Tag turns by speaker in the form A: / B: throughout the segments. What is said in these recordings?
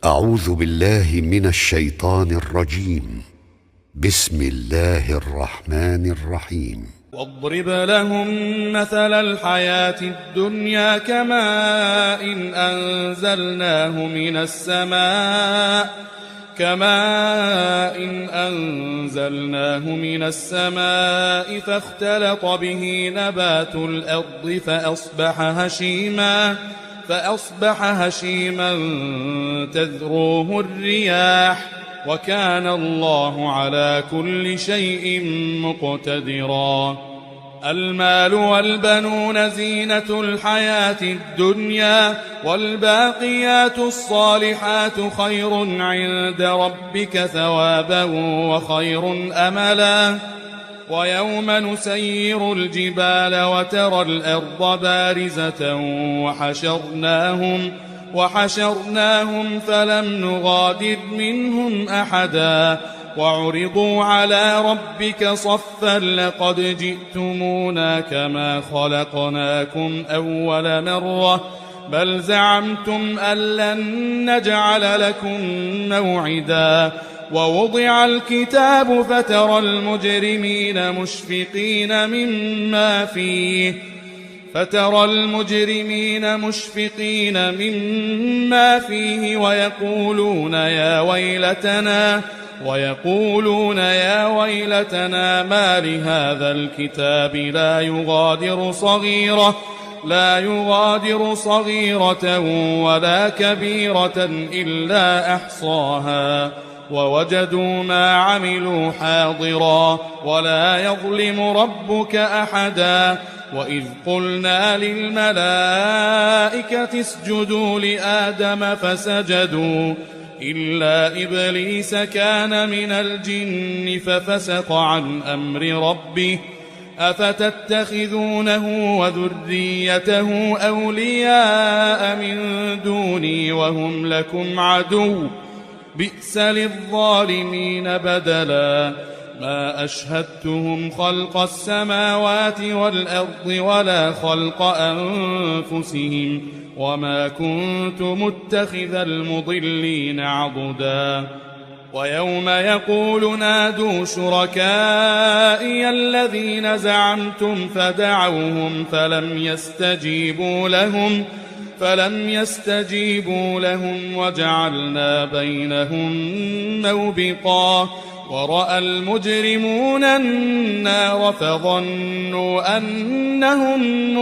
A: أعوذ بالله من الشيطان الرجيم. بسم الله الرحمن الرحيم.
B: واضرب لهم مثل الحياة الدنيا كماء أنزلناه من السماء فاختلط به نبات الأرض فأصبح هشيما تذروه الرياح وكان الله على كل شيء مقتدرا. المال والبنون زينة الحياة الدنيا والباقيات الصالحات خير عند ربك ثوابا وخير أملا. ويوم نسير الجبال وترى الأرض بارزة وحشرناهم فلم نغادر منهم أحدا وعرضوا على ربك صفا لقد جئتمونا كما خلقناكم أول مرة بل زعمتم أن لن نجعل لكم موعدا. ووضع الكتاب فترى المجرمين مشفقين مما فيه ويقولون يا ويلتنا ما لهذا الكتاب لا يغادر صغيرة ولا كبيرة إلا أحصاها ووجدوا ما عملوا حاضرا ولا يظلم ربك أحدا. وإذ قلنا للملائكة اسجدوا لآدم فسجدوا إلا إبليس كان من الجن ففسق عن أمر ربه أفتتخذونه وذريته أولياء من دوني وهم لكم عدو بئس للظالمين بدلا. ما أشهدتهم خلق السماوات والأرض ولا خلق أنفسهم وما كنت متخذ المضلين عضدا. ويوم يقول نادوا شركائي الذين زعمتم فدعوهم فلم يستجيبوا لهم وجعلنا بينهم موبقا. ورأى المجرمون النار فظنوا أنهم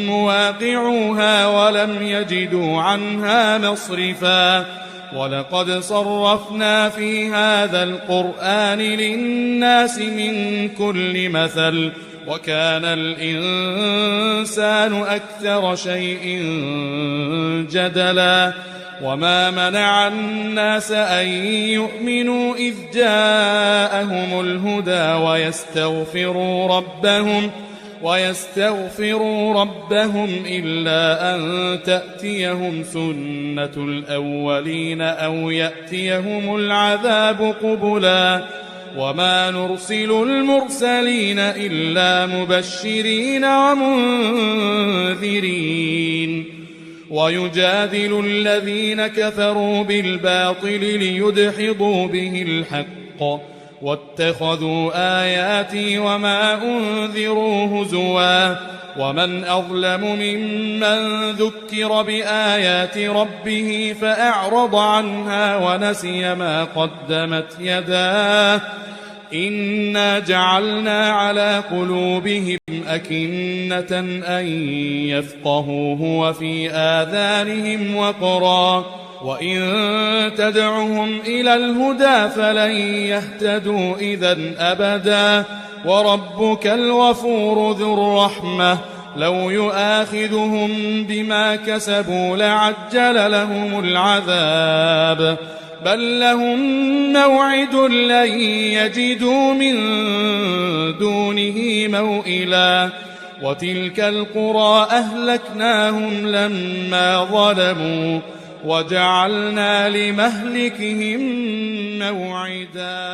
B: مواقعوها ولم يجدوا عنها مصرفا. ولقد صرفنا في هذا القرآن للناس من كل مثل وكان الإنسان أكثر شيء جدلا. وما منع الناس أن يؤمنوا إذ جاءهم الهدى ويستغفروا ربهم إلا أن تأتيهم سنة الأولين أو يأتيهم العذاب قبلا. وما نرسل المرسلين إلا مبشرين ومنذرين. ويجادل الذين كفروا بالباطل ليدحضوا به الحق واتخذوا آياتي وما أنذروا هزوا. ومن أظلم ممن ذكر بآيات ربه فأعرض عنها ونسي ما قدمت يداه إنا جعلنا على قلوبهم أكنة أن يفقهوه وفي آذانهم وقرا وإن تدعهم إلى الهدى فلن يهتدوا إذن أبدا. وربك الغفور ذو الرحمة لو يؤاخذهم بما كسبوا لعجل لهم العذاب بل لهم موعد لن يجدوا من دونه موئلا. وتلك القرى أهلكناهم لما ظلموا وجعلنا لمهلكهم موعدا.